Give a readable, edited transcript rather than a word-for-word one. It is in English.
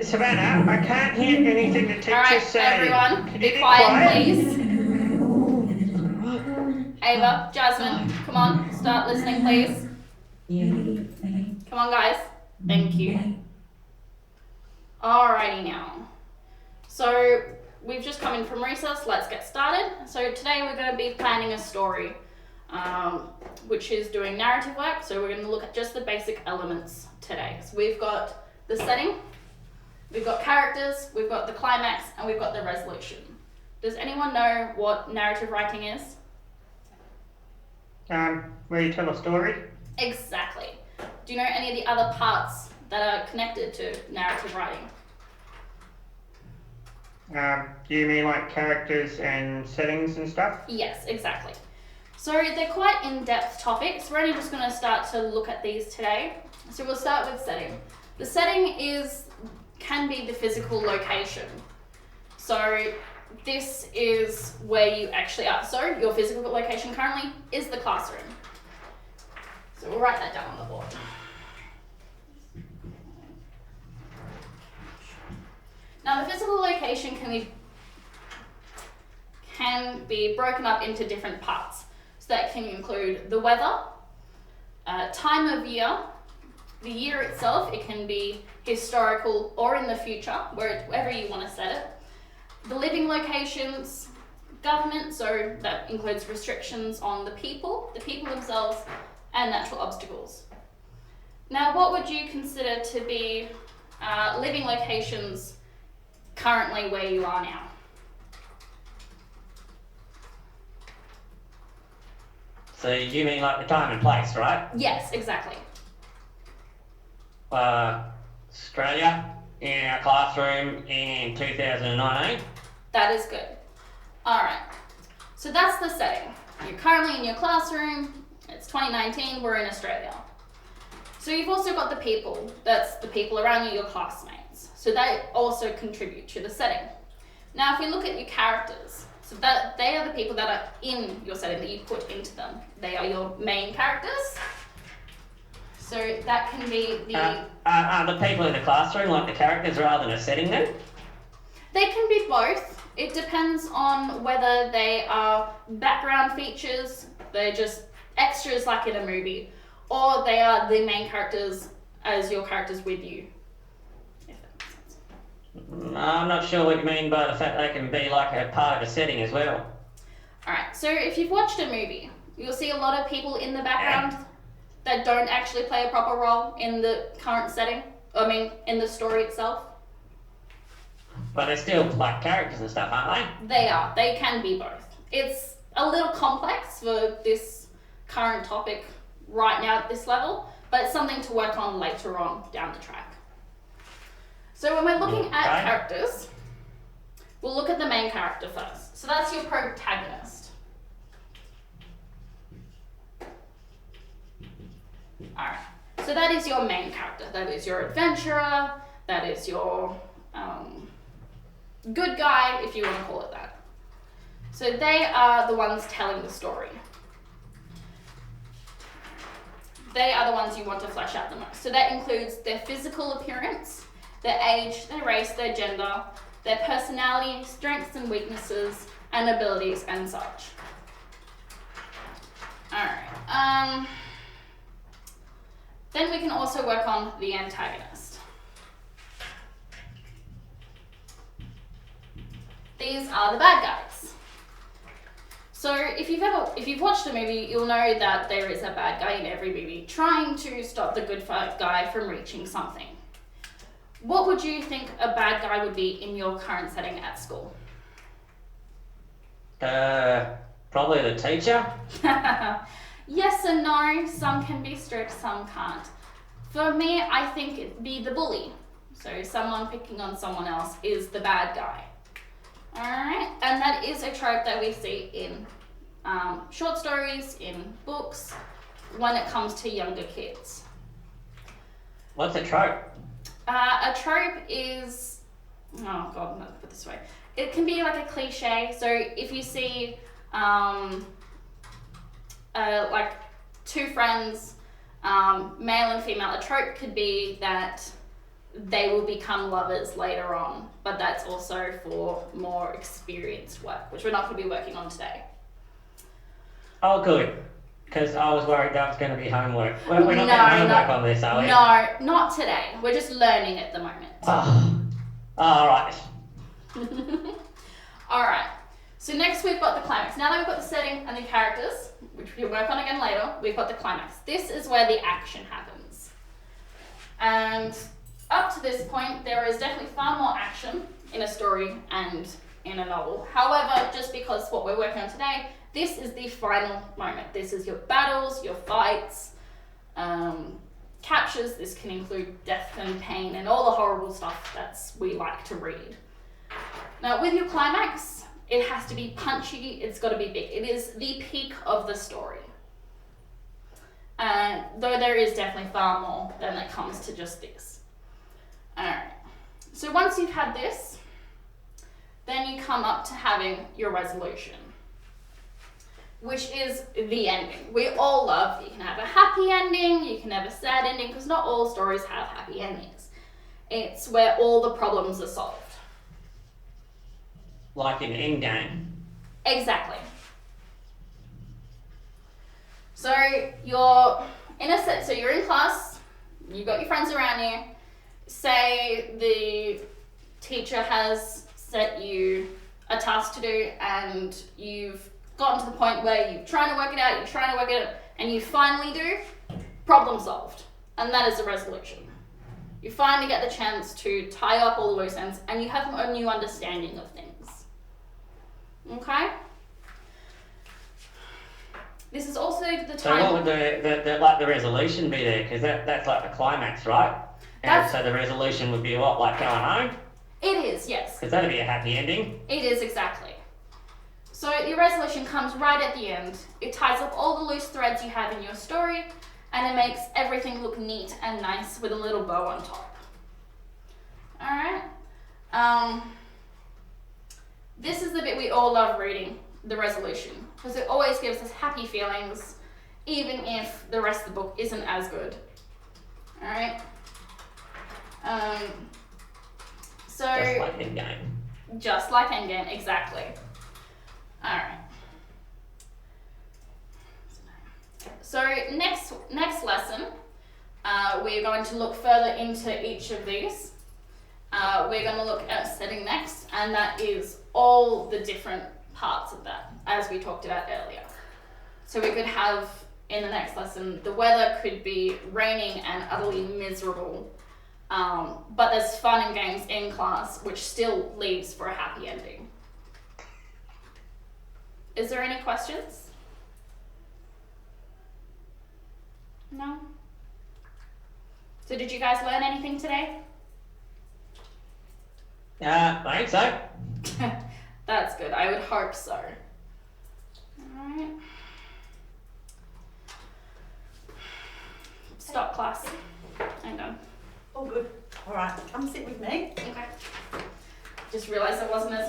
Savannah, I can't hear anything the teacher's Alright, saying. everyone, Can you be quiet, please. Oh, Ava, Jasmine, come on, start listening, please. Come on, guys. Thank you. Alrighty now. So, we've just come in from recess, let's get started. So today we're going to be planning a story, which is doing narrative work. So we're going to look at just the basic elements today. So we've got the setting, we've got characters, we've got the climax, and we've got the resolution. Does anyone know what narrative writing is? where you tell a story? Exactly. Do you know any of the other parts that are connected to narrative writing? Do you mean like characters and settings and stuff? Yes, exactly. So they're quite in-depth topics. We're only just going to start to look at these today. So we'll start with setting. The setting can be the physical location. So this is where you actually are. So your physical location currently is the classroom. So we'll write that down on the board. Now the physical location can be broken up into different parts. So that can include the weather, time of year, the year itself, it can be historical or in the future, wherever you want to set it. The living locations, government, so that includes restrictions on the people themselves, and natural obstacles. Now what would you consider to be living locations currently where you are now? So you mean like the time and place, right? Yes, exactly. Australia, in our classroom in 2019. That is good. Alright, so that's the setting. You're currently in your classroom, it's 2019, we're in Australia. So you've also got the people, that's the people around you, your classmates. So they also contribute to the setting. Now if we look at your characters, so that they are the people that are in your setting that you put into them. They are your main characters. So that can be The people in the classroom, like the characters rather than a setting then? They can be both. It depends on whether they are background features, they're just extras like in a movie, or they are the main characters as your characters with you. If that makes sense. I'm not sure what you mean by the fact they can be like a part of a setting as well. Alright, so if you've watched a movie, you'll see a lot of people in the background that don't actually play a proper role in the current setting, in the story itself. But they're still like characters and stuff, aren't They can be both. It's a little complex for this current topic right now at this level, but it's something to work on later on down the track. So when we're looking at characters, we'll look at the main character first. So that's your protagonist. Alright, so that is your main character. That is your adventurer, that is your good guy, if you want to call it that. So they are the ones telling the story. They are the ones you want to flesh out the most. So that includes their physical appearance, their age, their race, their gender, their personality, strengths and weaknesses, and abilities and such. Alright, then we can also work on the antagonist. These are the bad guys. So if you've watched a movie, you'll know that there is a bad guy in every movie trying to stop the good guy from reaching something. What would you think a bad guy would be in your current setting at school? Probably the teacher. Yes and no. Some can be strict, some can't. For me, I think it'd be the bully. So someone picking on someone else is the bad guy. Alright, and that is a trope that we see in short stories, in books, when it comes to younger kids. What's a trope? A trope is, oh god, I'm gonna put it this way. It can be like a cliche. So if you see like two friends, male and female, a trope could be that they will become lovers later on, but that's also for more experienced work, which we're not going to be working on today. Oh, good. Because I was worried that was going to be homework. We're not No, getting homework on this, are we? No, not today. We're just learning at the moment. Oh, all right. Alright, so next we've got the climax. Now that we've got the setting and the characters, which we'll work on again later, we've got the climax. This is where the action happens. And up to this point, there is definitely far more action in a story and in a novel. However, just because what we're working on today, this is the final moment. This is your battles, your fights, captures. This can include death and pain and all the horrible stuff that we like to read. Now, with your climax, it has to be punchy, it's got to be big. It is the peak of the story. Though there is definitely far more than that comes to just this. Alright, so once you've had this, then you come up to having your resolution, which is the ending. We all love, you can have a happy ending, you can have a sad ending, because not all stories have happy endings. It's where all the problems are solved. Like in Endgame. Exactly. So you're you're in class, you've got your friends around you, say the teacher has set you a task to do and you've gotten to the point where you're trying to work it out, and you finally do, problem solved. And that is a resolution. You finally get the chance to tie up all the loose ends and you have a new understanding of things. Okay? This is also the time. So what would the resolution be there? Because that's like the climax, right? And so the resolution would be what, like going home? It is, yes. Because that'd be a happy ending. It is, exactly. So your resolution comes right at the end. It ties up all the loose threads you have in your story, and it makes everything look neat and nice with a little bow on top. Alright? This is the bit we all love reading, the resolution, because it always gives us happy feelings, even if the rest of the book isn't as good. Alright? So Just like Endgame. Just like Endgame, exactly. Alright. So next lesson, we're going to look further into each of these. We're going to look at setting next, and that is all the different parts of that, as we talked about earlier. So we could have, in the next lesson, the weather could be raining and utterly miserable, but there's fun and games in class, which still leaves for a happy ending. Is there any questions? No? So did you guys learn anything today? I think so. That's good. I would hope so. Alright. Stop class. Hang on. All good. All right, come sit with me. Okay. Just realised I wasn't as